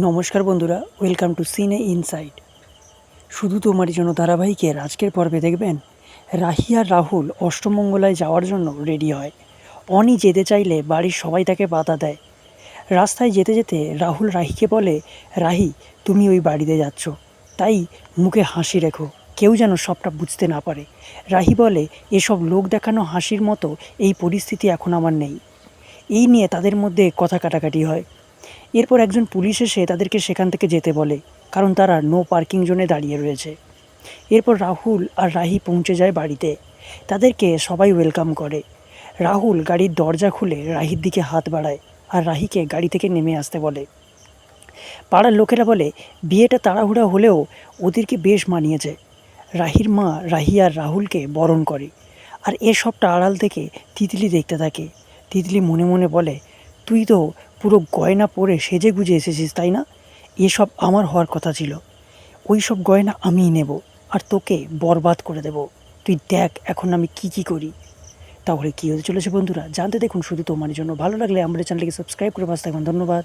নমস্কার বন্ধুরা, welcome to সিনে ইনসাইড। শুধু তোমারই জন্য ধারাবাহিকের আজকের পর্বে দেখবেন রাহি আর রাহুল অষ্টমঙ্গলায় যাওয়ার জন্য রেডি হয়। অনি যেতে চাইলে বাড়ির সবাই তাকে বাধা দেয়। রাস্তায় যেতে যেতে রাহুল রাহিকে বলে, রাহি তুমি ওই বাড়িতে যাচ্ছ, তাই মুখে হাসি রেখো, কেউ যেন সবটা বুঝতে না পারে। রাহি বলে, এসব লোক দেখানো হাসির মতো এই পরিস্থিতি এখন আমার নেই। এই নিয়ে তাদের মধ্যে কথা কাটাকাটি হয়। এরপর একজন পুলিশ এসে তাদেরকে সেখান থেকে যেতে বলে, কারণ তারা নো পার্কিং জোনে দাঁড়িয়ে রয়েছে। এরপর রাহুল আর রাহি পৌঁছে যায় বাড়িতে। তাদেরকে সবাই ওয়েলকাম করে। রাহুল গাড়ির দরজা খুলে রাহির দিকে হাত বাড়ায় আর রাহিকে গাড়ি থেকে নেমে আসতে বলে। পাড়ার লোকেরা বলে, বিয়েটা তাড়াহুড়া হলেও ওদেরকে বেশ মানিয়েছে। রাহির মা রাহি আর রাহুলকে বরণ করে, আর এসবটা আড়াল থেকে তিতলি দেখতে থাকে। তিতলি মনে মনে বলে, তুই তো পুরো গয়না পরে সেজে গুজে এসেছিস, তাই না? এসব আমার হওয়ার কথা ছিল। ওই সব গয়না আমিই নেব আর তোকে বরবাদ করে দেব। তুই দেখ এখন আমি কি করি। তাহলে কী হতে চলেছে বন্ধুরা, জানতে দেখুন শুধু তোমার জন্য। ভালো লাগলে আমাদের চ্যানেলটিকে সাবস্ক্রাইব করে পাশে থাকুন। ধন্যবাদ।